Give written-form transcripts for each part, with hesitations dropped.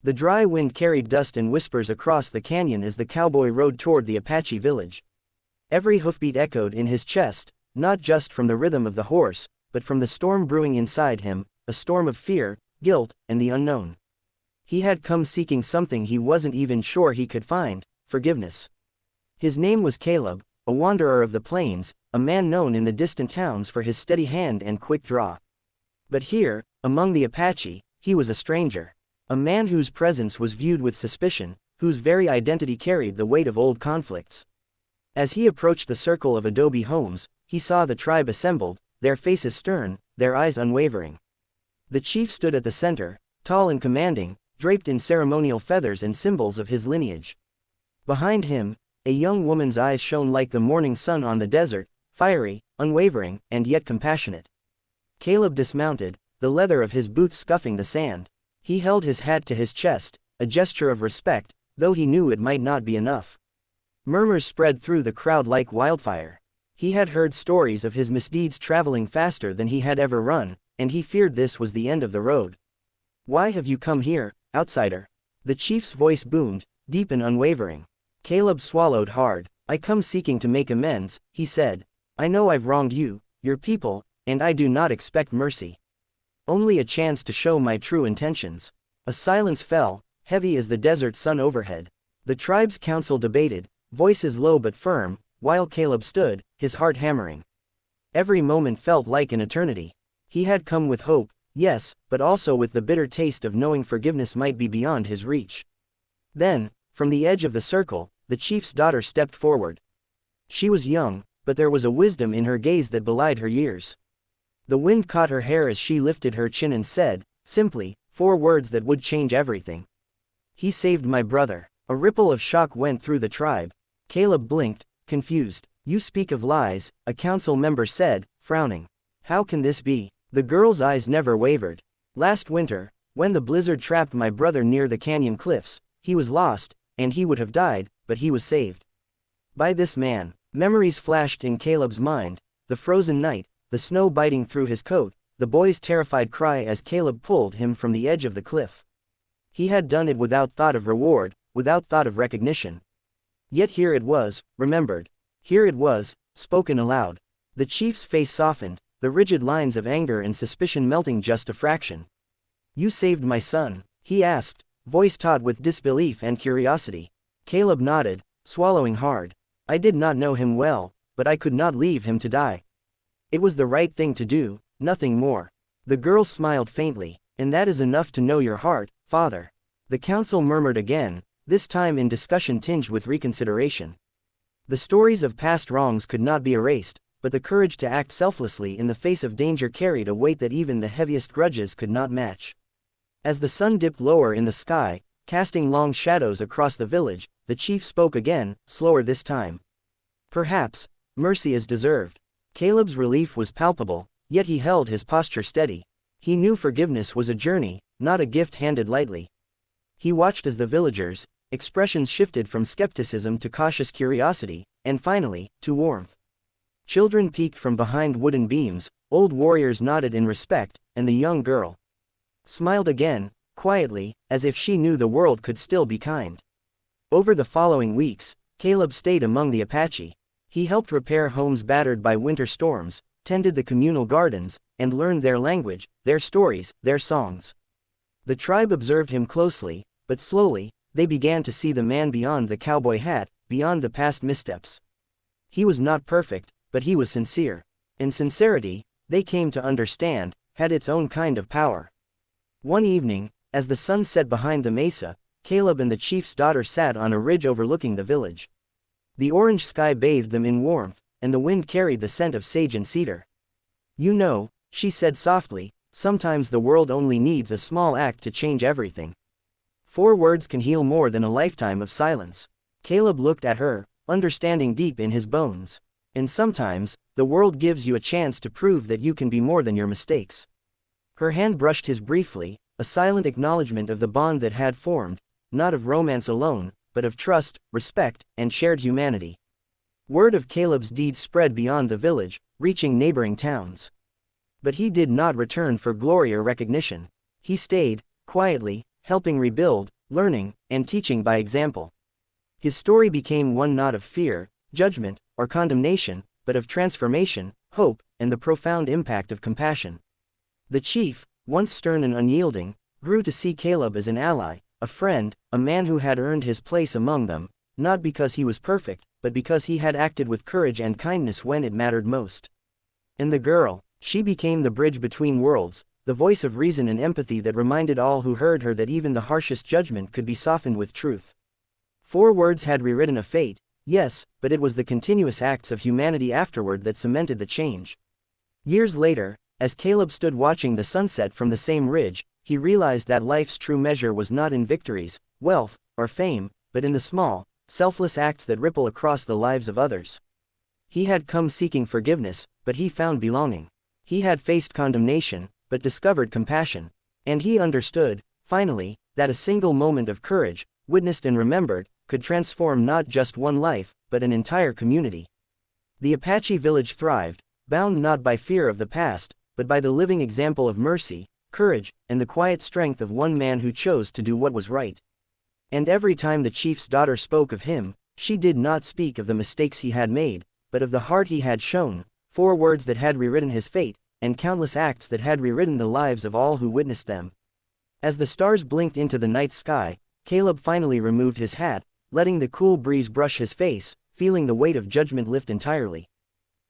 The dry wind carried dust and whispers across the canyon as the cowboy rode toward the Apache village. Every hoofbeat echoed in his chest, not just from the rhythm of the horse, but from the storm brewing inside him, a storm of fear, guilt, and the unknown. He had come seeking something he wasn't even sure he could find: forgiveness. His name was Caleb, a wanderer of the plains, a man known in the distant towns for his steady hand and quick draw. But here, among the Apache, he was a stranger. A man whose presence was viewed with suspicion, whose very identity carried the weight of old conflicts. As he approached the circle of adobe homes, he saw the tribe assembled, their faces stern, their eyes unwavering. The chief stood at the center, tall and commanding, draped in ceremonial feathers and symbols of his lineage. Behind him, a young woman's eyes shone like the morning sun on the desert, fiery, unwavering, and yet compassionate. Caleb dismounted, the leather of his boots scuffing the sand. He held his hat to his chest, a gesture of respect, though he knew it might not be enough. Murmurs spread through the crowd like wildfire. He had heard stories of his misdeeds traveling faster than he had ever run, and he feared this was the end of the road. "Why have you come here, outsider?" The chief's voice boomed, deep and unwavering. Caleb swallowed hard. "I come seeking to make amends," he said. "I know I've wronged you, your people, and I do not expect mercy. Only a chance to show my true intentions." A silence fell, heavy as the desert sun overhead. The tribe's council debated, voices low but firm, while Caleb stood, his heart hammering. Every moment felt like an eternity. He had come with hope, yes, but also with the bitter taste of knowing forgiveness might be beyond his reach. Then, from the edge of the circle, the chief's daughter stepped forward. She was young, but there was a wisdom in her gaze that belied her years. The wind caught her hair as she lifted her chin and said, simply, 4 words that would change everything. "He saved my brother." A ripple of shock went through the tribe. Caleb blinked, confused. "You speak of lies," a council member said, frowning. "How can this be?" The girl's eyes never wavered. "Last winter, when the blizzard trapped my brother near the canyon cliffs, he was lost, and he would have died, but he was saved by this man." Memories flashed in Caleb's mind: the frozen night, the snow biting through his coat, the boy's terrified cry as Caleb pulled him from the edge of the cliff. He had done it without thought of reward, without thought of recognition. Yet here it was, remembered. Here it was, spoken aloud. The chief's face softened, the rigid lines of anger and suspicion melting just a fraction. "You saved my son?" he asked, voice taut with disbelief and curiosity. Caleb nodded, swallowing hard. "I did not know him well, but I could not leave him to die. It was the right thing to do, nothing more." The girl smiled faintly. "And that is enough to know your heart, father." The council murmured again, this time in discussion tinged with reconsideration. The stories of past wrongs could not be erased, but the courage to act selflessly in the face of danger carried a weight that even the heaviest grudges could not match. As the sun dipped lower in the sky, casting long shadows across the village, the chief spoke again, slower this time. "Perhaps mercy is deserved." Caleb's relief was palpable, yet he held his posture steady. He knew forgiveness was a journey, not a gift handed lightly. He watched as the villagers' expressions shifted from skepticism to cautious curiosity, and finally, to warmth. Children peeked from behind wooden beams, old warriors nodded in respect, and the young girl smiled again, quietly, as if she knew the world could still be kind. Over the following weeks, Caleb stayed among the Apache. He helped repair homes battered by winter storms, tended the communal gardens, and learned their language, their stories, their songs. The tribe observed him closely, but slowly, they began to see the man beyond the cowboy hat, beyond the past missteps. He was not perfect, but he was sincere. And sincerity, they came to understand, had its own kind of power. One evening, as the sun set behind the mesa, Caleb and the chief's daughter sat on a ridge overlooking the village. The orange sky bathed them in warmth, and the wind carried the scent of sage and cedar. "You know," she said softly, "sometimes the world only needs a small act to change everything. 4 words can heal more than a lifetime of silence." Caleb looked at her, understanding deep in his bones. "And sometimes, the world gives you a chance to prove that you can be more than your mistakes." Her hand brushed his briefly, a silent acknowledgement of the bond that had formed, not of romance alone, but of trust, respect, and shared humanity. Word of Caleb's deeds spread beyond the village, reaching neighboring towns. But he did not return for glory or recognition. He stayed, quietly, helping rebuid, learning, and teaching by example. His story became one not of fear, judgment, or condemnation, but of transformation, hope, and the profound impact of compassion. The chief, once stern and unyielding, grew to see Caleb as an ally, a friend, a man who had earned his place among them, not because he was perfect, but because he had acted with courage and kindness when it mattered most. And the girl, she became the bridge between worlds, the voice of reason and empathy that reminded all who heard her that even the harshest judgment could be softened with truth. 4 words had rewritten a fate, yes, but it was the continuous acts of humanity afterward that cemented the change. Years later, as Caleb stood watching the sunset from the same ridge, he realized that life's true measure was not in victories, wealth, or fame, but in the small, selfless acts that ripple across the lives of others. He had come seeking forgiveness, but he found belonging. He had faced condemnation, but discovered compassion. And he understood, finally, that a single moment of courage, witnessed and remembered, could transform not just one life, but an entire community. The Apache village thrived, bound not by fear of the past, but by the living example of mercy, courage, and the quiet strength of one man who chose to do what was right. And every time the chief's daughter spoke of him, she did not speak of the mistakes he had made, but of the heart he had shown, 4 words that had rewritten his fate, and countless acts that had rewritten the lives of all who witnessed them. As the stars blinked into the night sky, Caleb finally removed his hat, letting the cool breeze brush his face, feeling the weight of judgment lift entirely.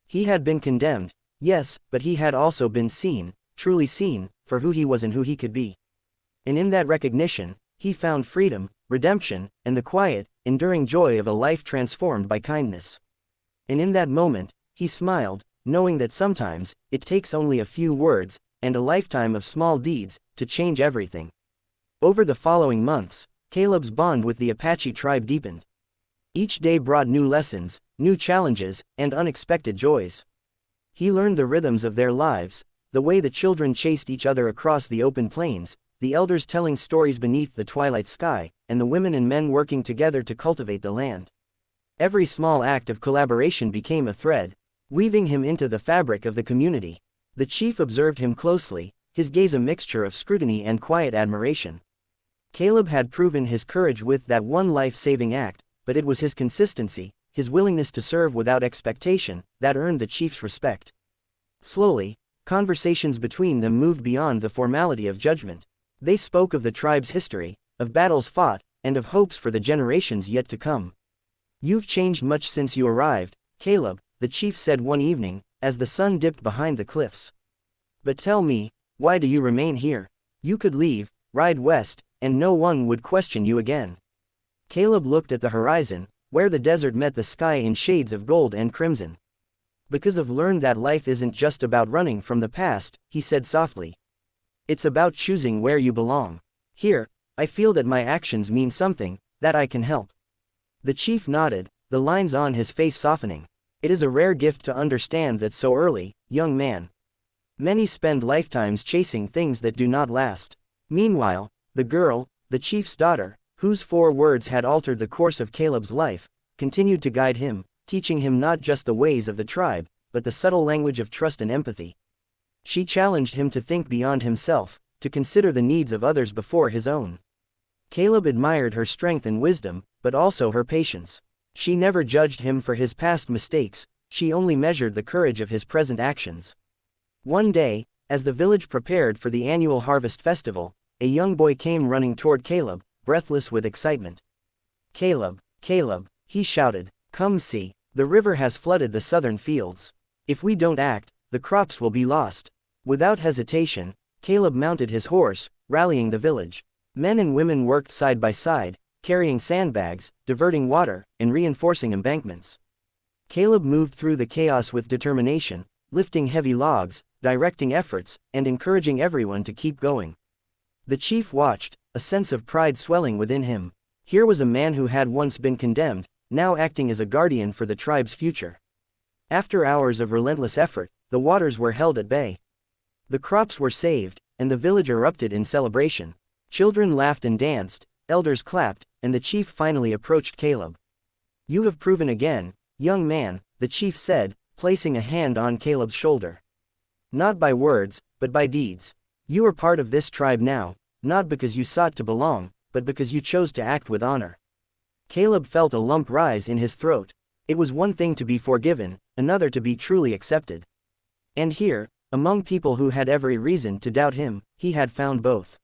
He had been condemned, yes, but he had also been seen, truly seen, for who he was and who he could be. And in that recognition, he found freedom, redemption, and the quiet, enduring joy of a life transformed by kindness. And in that moment, he smiled, knowing that sometimes, it takes only a few words, and a lifetime of small deeds, to change everything. Over the following months, Caleb's bond with the Apache tribe deepened. Each day brought new lessons, new challenges, and unexpected joys. He learned the rhythms of their lives, the way the children chased each other across the open plains, the elders telling stories beneath the twilight sky, and the women and men working together to cultivate the land. Every small act of collaboration became a thread, weaving him into the fabric of the community. The chief observed him closely, his gaze a mixture of scrutiny and quiet admiration. Caleb had proven his courage with that one life-saving act, but it was his consistency, his willingness to serve without expectation, that earned the chief's respect. Slowly, conversations between them moved beyond the formality of judgment. They spoke of the tribe's history, of battles fought, and of hopes for the generations yet to come. "You've changed much since you arrived, Caleb," the chief said one evening, as the sun dipped behind the cliffs. "But tell me, why do you remain here? You could leave, ride west, and no one would question you again." Caleb looked at the horizon, where the desert met the sky in shades of gold and crimson. "Because I've learned that life isn't just about running from the past," he said softly. "It's about choosing where you belong. Here, I feel that my actions mean something, that I can help." The chief nodded, the lines on his face softening. "It is a rare gift to understand that so early, young man. Many spend lifetimes chasing things that do not last." Meanwhile, the girl, the chief's daughter, whose 4 words had altered the course of Caleb's life, continued to guide him, teaching him not just the ways of the tribe, but the subtle language of trust and empathy. She challenged him to think beyond himself, to consider the needs of others before his own. Caleb admired her strength and wisdom, but also her patience. She never judged him for his past mistakes, she only measured the courage of his present actions. One day, as the village prepared for the annual harvest festival, a young boy came running toward Caleb, breathless with excitement. "Caleb, Caleb," he shouted, "come see, the river has flooded the southern fields. If we don't act, the crops will be lost." Without hesitation, Caleb mounted his horse, rallying the village. Men and women worked side by side, carrying sandbags, diverting water, and reinforcing embankments. Caleb moved through the chaos with determination, lifting heavy logs, directing efforts, and encouraging everyone to keep going. The chief watched, a sense of pride swelling within him. Here was a man who had once been condemned, now acting as a guardian for the tribe's future. After hours of relentless effort, the waters were held at bay. The crops were saved, and the village erupted in celebration. Children laughed and danced, elders clapped, and the chief finally approached Caleb. "You have proven again, young man," the chief said, placing a hand on Caleb's shoulder. "Not by words, but by deeds. You are part of this tribe now, not because you sought to belong, but because you chose to act with honor. Caleb felt a lump rise in his throat. It was one thing to be forgiven, another to be truly accepted. And here, among people who had every reason to doubt him, he had found both.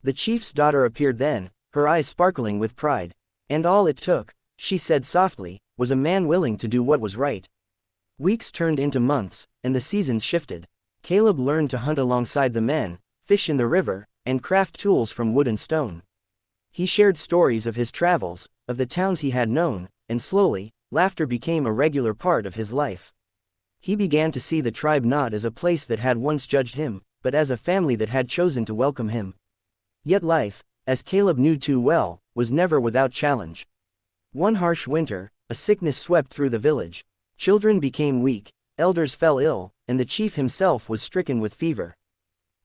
The chief's daughter appeared then, her eyes sparkling with pride. And all it took, she said softly, was a man willing to do what was right. Weeks turned into months, and the seasons shifted. Caleb learned to hunt alongside the men, fish in the river, and craft tools from wood and stone. He shared stories of his travels, of the towns he had known, and slowly, laughter became a regular part of his life. He began to see the tribe not as a place that had once judged him, but as a family that had chosen to welcome him. Yet life, as Caleb knew too well, was never without challenge. One harsh winter, a sickness swept through the village. Children became weak, elders fell ill, and the chief himself was stricken with fever.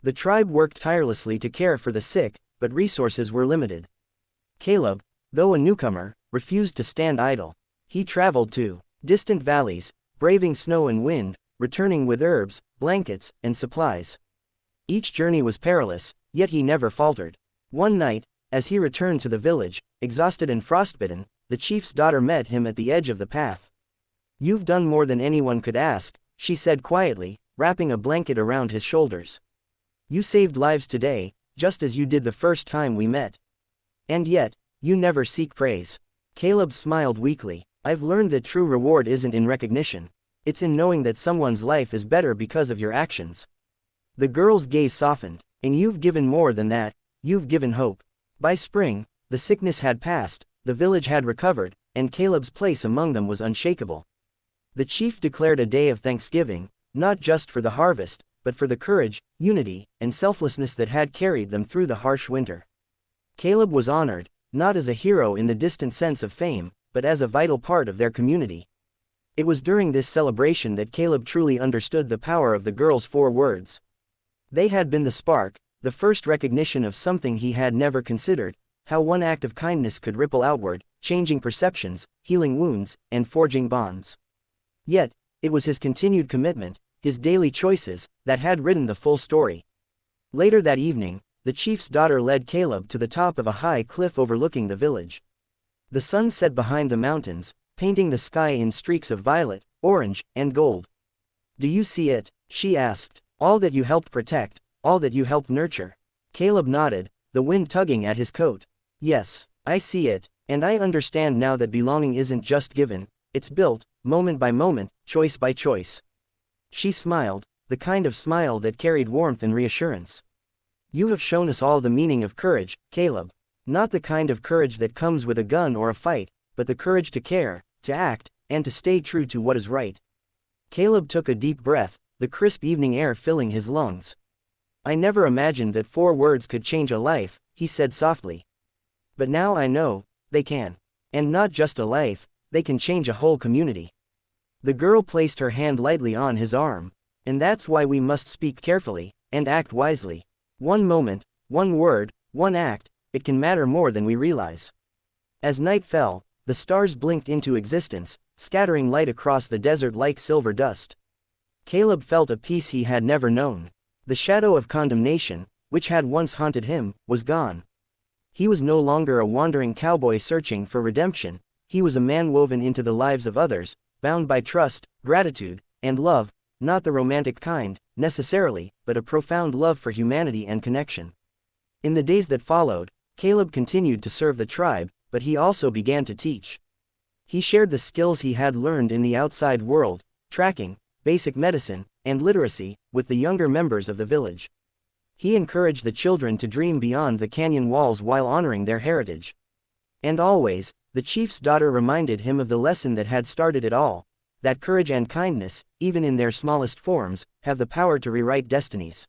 The tribe worked tirelessly to care for the sick, but resources were limited. Caleb, though a newcomer, refused to stand idle. He traveled to distant valleys, braving snow and wind, returning with herbs, blankets, and supplies. Each journey was perilous, yet he never faltered. One night, as he returned to the village, exhausted and frostbitten, the chief's daughter met him at the edge of the path. "You've done more than anyone could ask," she said quietly, wrapping a blanket around his shoulders. "You saved lives today, just as you did the first time we met. And yet, you never seek praise." Caleb smiled weakly. "I've learned that true reward isn't in recognition. It's in knowing that someone's life is better because of your actions." The girl's gaze softened. "And you've given more than that, you've given hope." By spring, the sickness had passed, the village had recovered, and Caleb's place among them was unshakable. The chief declared a day of thanksgiving, not just for the harvest, but for the courage, unity, and selflessness that had carried them through the harsh winter. Caleb was honored, not as a hero in the distant sense of fame, but as a vital part of their community. It was during this celebration that Caleb truly understood the power of the girl's 4 words. They had been the spark, the first recognition of something he had never considered, how one act of kindness could ripple outward, changing perceptions, healing wounds, and forging bonds. Yet, it was his continued commitment, his daily choices, that had written the full story. Later that evening, the chief's daughter led Caleb to the top of a high cliff overlooking the village. The sun set behind the mountains, painting the sky in streaks of violet, orange, and gold. "Do you see it?" she asked. "All that you helped protect, all that you helped nurture." Caleb nodded, the wind tugging at his coat. "Yes, I see it, and I understand now that belonging isn't just given, it's built, moment by moment, choice by choice." She smiled, the kind of smile that carried warmth and reassurance. "You have shown us all the meaning of courage, Caleb. Not the kind of courage that comes with a gun or a fight, but the courage to care, to act, and to stay true to what is right." Caleb took a deep breath, the crisp evening air filling his lungs. "I never imagined that 4 words could change a life," he said softly. "But now I know, they can. And not just a life, they can change a whole community." The girl placed her hand lightly on his arm. "And that's why we must speak carefully, and act wisely. One moment, one word, one act, it can matter more than we realize." As night fell, the stars blinked into existence, scattering light across the desert like silver dust. Caleb felt a peace he had never known. The shadow of condemnation, which had once haunted him, was gone. He was no longer a wandering cowboy searching for redemption, he was a man woven into the lives of others, bound by trust, gratitude, and love, not the romantic kind, necessarily, but a profound love for humanity and connection. In the days that followed, Caleb continued to serve the tribe, but he also began to teach. He shared the skills he had learned in the outside world, tracking, basic medicine, and literacy, with the younger members of the village. He encouraged the children to dream beyond the canyon walls while honoring their heritage. And always, the chief's daughter reminded him of the lesson that had started it all, that courage and kindness, even in their smallest forms, have the power to rewrite destinies.